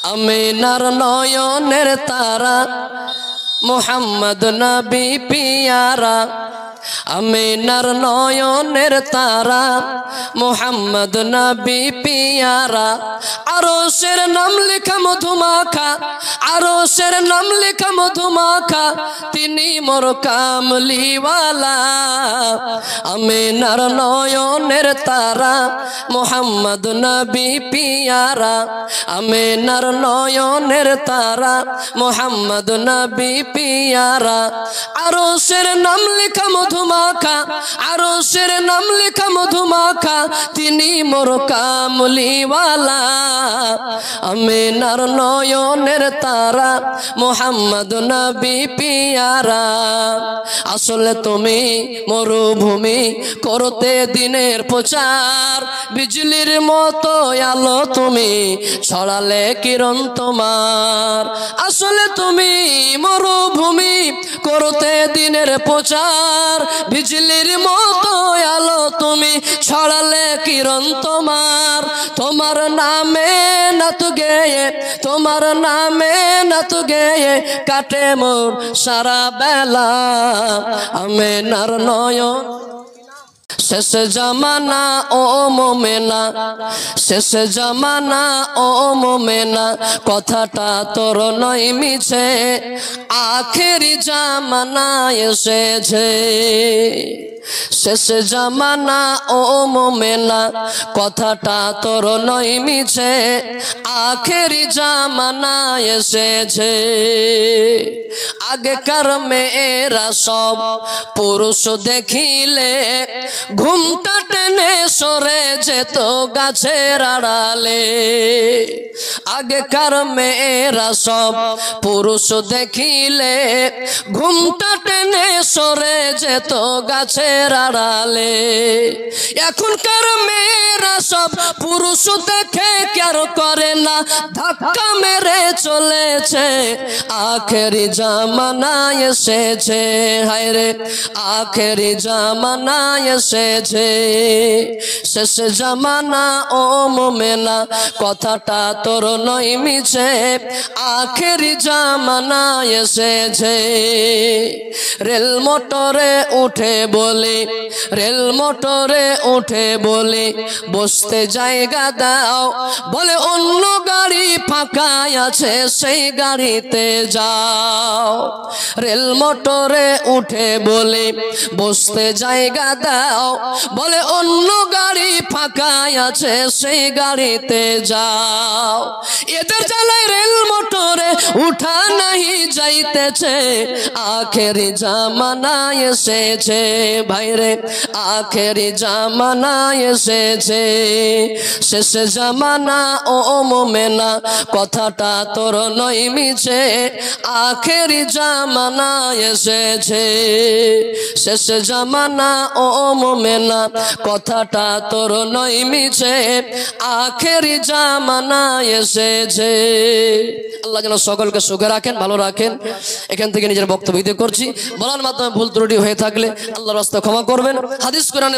আমিনার নয়নের তারা মোহাম্মদ নবী পিয়ারা আমিনার নয়নের তারা মোহাম্মদ নবী পিয়ারা আরশের নাম লেখা মধুমাখা আরশের নাম লেখা মধুমাখা তিনি মোর কামলিওয়ালা আমিনার নয়নের তারা মোহাম্মদ নবী পিয়ারা আমিনার নয়নের তারা মোহাম্মদ নবী পিয়ারা আরশের নাম লেখা মধুমাখা আরশের নাম লেখা মধুমাখা তিনি মোর কামলিওয়ালা আমিনার নয়নের তারা মোহাম্মদ নবী পিয়ারা আসলে তুমি মরুভূমি করতে দিনের প্রচার বিজলির মতো আলো তুমি ছড়ালে কিরণ তোমার আসলে তুমি মরুভূমি করতে দিনের প্রচার বিজলির মতো আলো তুমি ছড়ালে কিরণ তোমার তোমার নামে নাত গেয়ে তোমার নামে নাত গেয়ে কাটে মোর সারা বেলা আমিনার নয়ন শেষ জামানা ও মোমেনা শেষ জামানা ও মোমেনা কথাটা তোর নয় মিছে আখেরি জামানা এসেছে শেষ জামানা ও মোমেনা কথাটা তোর নয় মিছে আখেরি জামানা এসেছে আগেকার মেয়েরা সব পুরুষ দেখিলে ঘুমটা টেনে সরে যেত গাছের আড়ালে আগেকার মেয়েরা সব পুরুষ দেখিলে ঘুমটা টেনে সরে যেত গাছের আড়ালে এখনকার মেয়েরা সব পুরুষ দেখে কেয়ার করে না ধাক্কা মেরে চলেছে আখেরি জামানা এসেছে হায় রে আখেরি জামানা এসেছে শেষ জামানা ও মোমেনা কথাটা তোর নয় মিছে আখেরি জামানা এসেছে রেল মোটরে উঠে বলে রেল মোটরে উঠে বলে বসতে জায়গা দাও বলে অন্য গাড়ি ফাঁকা আছে সেই গাড়িতে যাও রেল মোটরে উঠে বলে বসতে জায়গা দাও বলে অন্য গাড়ি ফাঁকা আছে সেই গাড়িতে যাও এদের জ্বালায় রেল মোটরে উঠা নাহি যাইতেছে আখেরি জামানা এসেছে ভাইরে আখেরি জামানা এসেছে শেষ জামানা ও মোমেনা কথাটা তোর নয় মিছে আখেরি জামানা এসেছে শেষ জামানা ও মোমেনা কথাটা তোর নয় মিছে আখেরি জামানা এসেছে আল্লাহ যেন সকলকে সুখে রাখেন ভালো রাখেন এখান থেকে নিজের বক্তব্য করছি বলার মাধ্যমে ভুল ত্রুটি হয়ে থাকলে আল্লাহর রাস্তায় ক্ষমা করবেন হাদিস কোরআনে